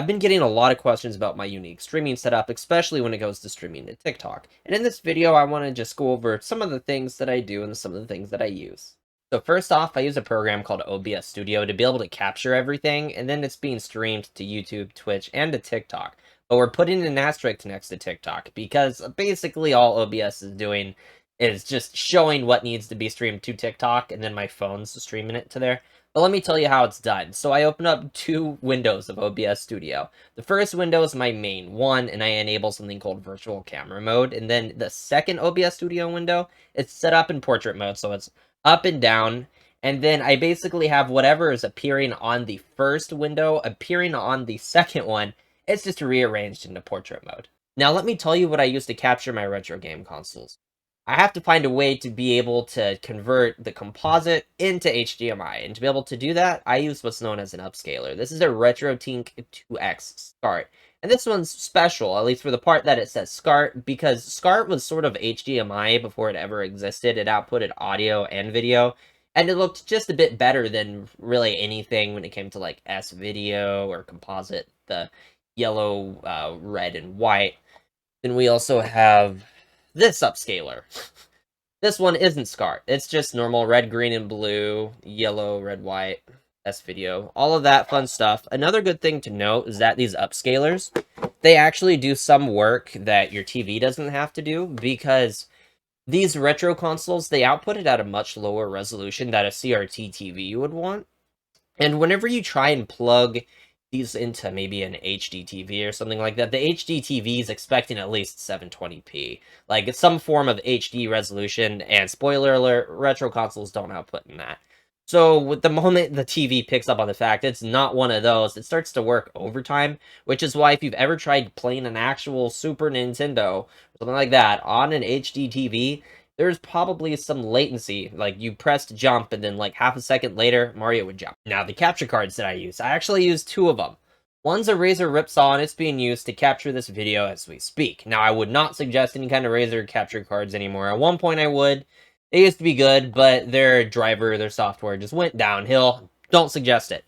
I've been getting a lot of questions about my unique streaming setup, especially when it goes to streaming to TikTok. And in this video, I want to just go over some of the things that I do and some of the things that I use. So first off, I use a program called OBS Studio to be able to capture everything, and then it's being streamed to YouTube, Twitch, and to TikTok. But we're putting an asterisk next to TikTok because basically all OBS is doing is just showing what needs to be streamed to TikTok, and then my phone's streaming it to there. But let me tell you how it's done. So I open up two windows of OBS Studio. The first window is my main one, and I enable something called virtual camera mode. And then the second OBS Studio window, it's set up in portrait mode, so it's up and down. And then I basically have whatever is appearing on the first window appearing on the second one. It's just rearranged into portrait mode. Now let me tell you what I use to capture my retro game consoles. I have to find a way to be able to convert the composite into HDMI. And to be able to do that, I use what's known as an upscaler. This is a RetroTink 2X SCART. And this one's special, at least for the part that it says SCART, because SCART was sort of HDMI before it ever existed. It outputted audio and video. And it looked just a bit better than really anything when it came to like S-Video or composite, the yellow, red, and white. Then we also have this upscaler. This one isn't SCART. It's just normal red, green, and blue, yellow, red, white, S-Video, all of that fun stuff. Another good thing to note is that these upscalers, they actually do some work that your TV doesn't have to do, because these retro consoles, they output it at a much lower resolution that a CRT TV would want. And whenever you try and plug these into maybe an HD TV or something like that, the HD TV is expecting at least 720p. Like, it's some form of HD resolution, and spoiler alert, retro consoles don't output in that. So, with the moment the TV picks up on the fact it's not one of those, it starts to work overtime, which is why if you've ever tried playing an actual Super Nintendo, or something like that, on an HD TV, there's probably some latency. Like, you pressed jump, and then like half a second later, Mario would jump. Now, the capture cards that I actually use two of them. One's a Razer Ripsaw, and it's being used to capture this video as we speak. Now, I would not suggest any kind of Razer capture cards anymore. At one point, I would. They used to be good, but their driver, their software just went downhill. Don't suggest it.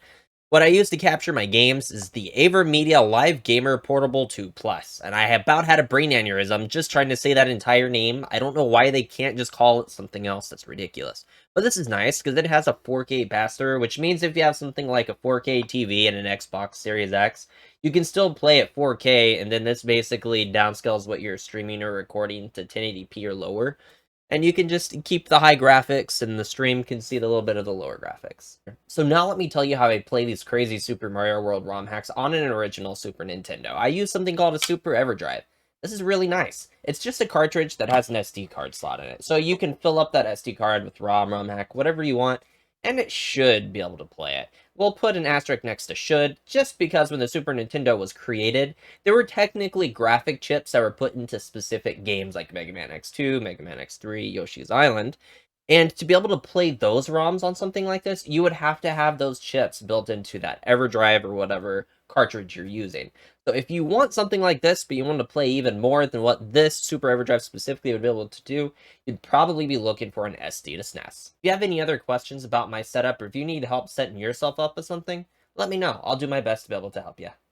What I use to capture my games is the AverMedia Live Gamer Portable 2 Plus, and I about had a brain aneurysm just trying to say that entire name. I don't know why they can't just call it something else. That's ridiculous. But this is nice because it has a 4K pass-through, which means if you have something like a 4K TV and an Xbox Series X, you can still play at 4K, and then this basically downscales what you're streaming or recording to 1080p or lower. And you can just keep the high graphics, and the stream can see a little bit of the lower graphics. So now let me tell you how I play these crazy Super Mario World ROM hacks on an original Super Nintendo. I use something called a Super EverDrive. This is really nice. It's just a cartridge that has an SD card slot in it. So you can fill up that SD card with ROM hack, whatever you want, and it should be able to play it. We'll put an asterisk next to should, just because when the Super Nintendo was created, there were technically graphic chips that were put into specific games like Mega Man X2, Mega Man X3, Yoshi's Island. And to be able to play those ROMs on something like this, you would have to have those chips built into that EverDrive or whatever cartridge you're using. So if you want something like this, but you want to play even more than what this Super EverDrive specifically would be able to do, you'd probably be looking for an SD to SNES. If you have any other questions about my setup, or if you need help setting yourself up with something, let me know. I'll do my best to be able to help you.